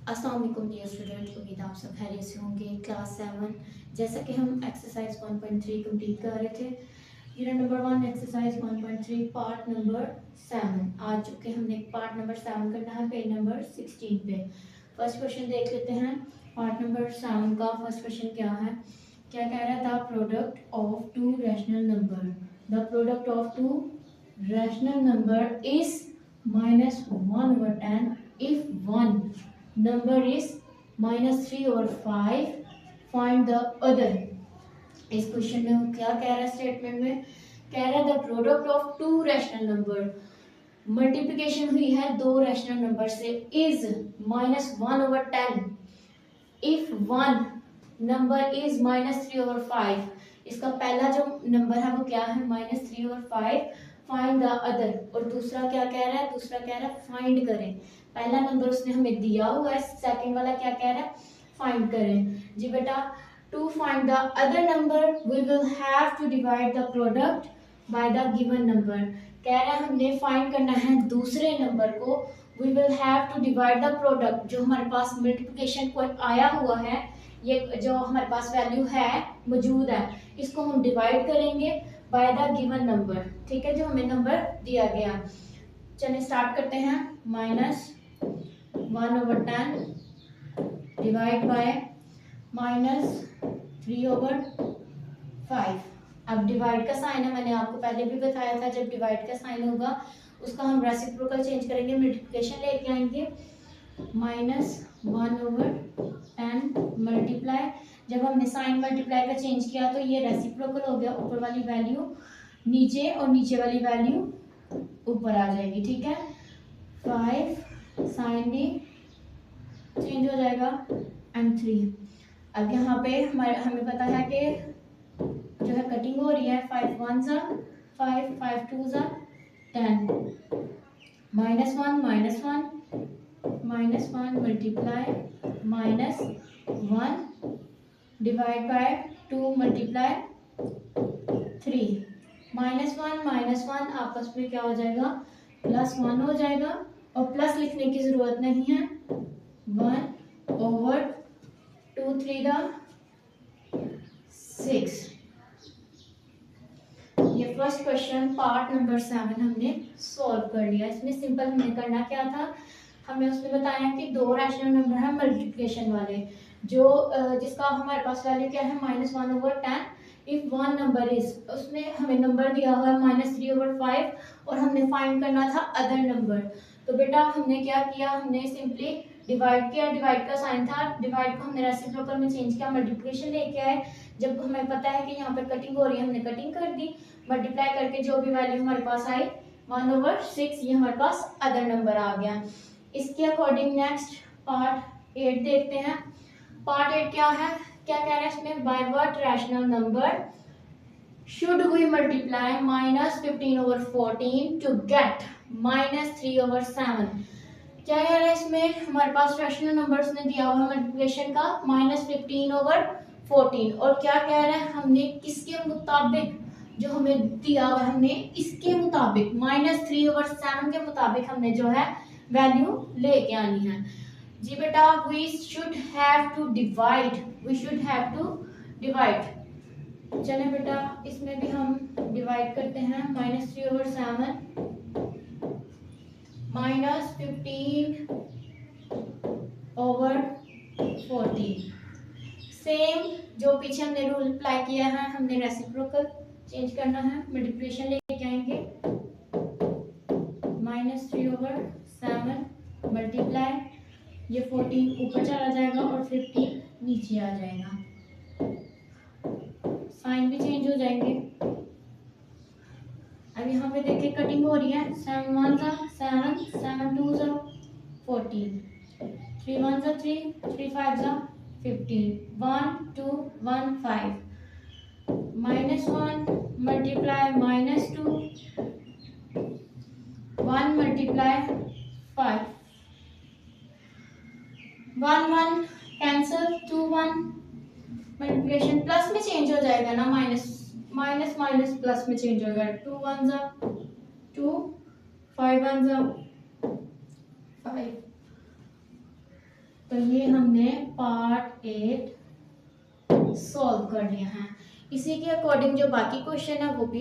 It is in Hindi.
अस्सलाम वालेकुम डियर स्टूडेंट, उम्मीद आप सब खैरियत से होंगे। क्लास 7 जैसा कि हम एक्सरसाइज 1.3 कंप्लीट कर रहे थे, unit number 1 exercise 1.3 part number 7 आ चुके। हमने पार्ट नंबर 7 करना है पेज नंबर 16 पे। फर्स्ट क्वेश्चन देख लेते हैं। पार्ट नंबर 7 का फर्स्ट क्वेश्चन क्या है, क्या कह रहा है? The product of to rational number, the product of to rational number is -1/10 if one number is -3/5, find the other। इस क्वेश्चन में क्या कह रहा है? स्टेटमेंट में कह रहा है the product of to rational number, multiplication हुई है दो रैशनल नंबर से, is -1/10 if one number is -3/5। इसका पहला जो नंबर है वो क्या है? -3/5। Find the other. और दूसरा क्या कह रहा है? दूसरा कह रहा है फाइंड करें। पहला नंबर उसने हमें दिया हुआ है, सेकंड वाला क्या कह रहा है? फाइंड करें। जी बेटा, to find the other number we will have to divide the product by the given number. कह रहा है हमने फाइंड करना है दूसरे नंबर को, we will have to divide the product. जो हमारे पास मल्टीप्लिकेशन को आया हुआ है, ये जो हमारे पास वैल्यू है मौजूद है, इसको हम डिवाइड करेंगे बाय द गिवन नंबर। ठीक है, जो हमें नंबर दिया गया। चलिए स्टार्ट करते हैं। -1/10 डिवाइड बाय -3/5। अब डिवाइड का साइन है, मैंने आपको पहले भी बताया था, जब डिवाइड का साइन होगा उसका हम रेसिप्रोकल चेंज करेंगे, मल्टीप्लिकेशन लेके आएंगे। -1/10 मल्टीप्लाई, जब हमने साइन मल्टीप्लाई का चेंज किया तो ये रेसिप्रोकल हो गया, ऊपर वाली वैल्यू नीचे और नीचे वाली वैल्यू ऊपर आ जाएगी। ठीक है, 5 साइन भी चेंज हो जाएगा एंड 3। अब यहाँ पे हमें पता है कि जो है कटिंग हो रही है, 5 1 ज़ा 5, 5 2 ज़ा 10, -1 -1 मल्टीप्लाई -1 डिवाइड बाय 2 मल्टीप्लाई 3। -1 आपस में क्या हो जाएगा? +1 हो जाएगा, और प्लस लिखने की जरूरत नहीं है। 1/2 3 6। ये फर्स्ट क्वेश्चन पार्ट नंबर 7 हमने सॉल्व कर लिया। इसमें सिंपल हमने करना क्या था, हमने उसमें बताया कि दो रैशनल नंबर है मल्टीप्लिकेशन वाले, जो जिसका हमारे पास वैल्यू क्या है? -1/10 इफ वन नंबर इज, उसमें हमें नंबर दिया हुआ है -3/5 और हमने फाइंड करना था अदर नंबर। तो बेटा हमने क्या किया? हमने सिंपली डिवाइड किया, डिवाइड का साइन था, डिवाइड को हमने रेसिप्रोकल में चेंज किया, मल्टीप्लिकेशन लेके आए। जब हमें पता है कि यहाँ पर कटिंग हो रही है, हमने कटिंग कर दी, मल्टीप्लाई करके जो भी वैल्यू हमारे पास आई 1/6, ये हमारे पास अदर नंबर आ गया। इसके अकॉर्डिंग नेक्स्ट पार्ट 8 देखते हैं। पार्ट 8 क्या है? क्या कह रहा है इसमें? By what rational number should we multiply -15/14 to get -3/7। क्या कह रहा है इसमें? हमारे पास रैशनल नंबर्स ने दिया हुआ मल्टीप्लिकेशन का -15/14, और क्या कह रहा है? हमने किसके मुताबिक, जो हमें दिया हुआ है, हमने इसके मुताबिक -3/7 के मुताबिक हमने जो है वैल्यू लेके आनी है। जी बेटा, we should have to divide, we should have to divide. चले बेटा, इसमें भी हम डिवाइड करते हैं। -3/7 -15/14। सेम जो पीछे हमने रूल अप्लाई किया है, हमने रेसिप्रोकल चेंज करना है, मल्टीप्लिकेशन लेके आएंगे। -3/7 मल्टीप्लाई, ये 14 ऊपर चला जाएगा और 15 नीचे आ जाएगा, साइन भी चेंज हो जाएंगे। अब यहाँ पे देखिए कटिंग हो रही है, 7 1 ज़ा 7, 7 2 ज़ा 14, 3 1 ज़ा 3, 3 5 ज़ा 15, 1 2 1 5, -1 multiply -2, 1 multiply 5, 1 1 cancel, 2 1 multiplication plus में चेंज हो जाएगा ना, माइनस माइनस प्लस में चेंज होगा। 2 1 ज़ा 2, 5 1 ज़ा 5, तो ये हमने पार्ट 8 सॉल्व कर लिया है। इसी के अकॉर्डिंग जो बाकी क्वेश्चन है वो भी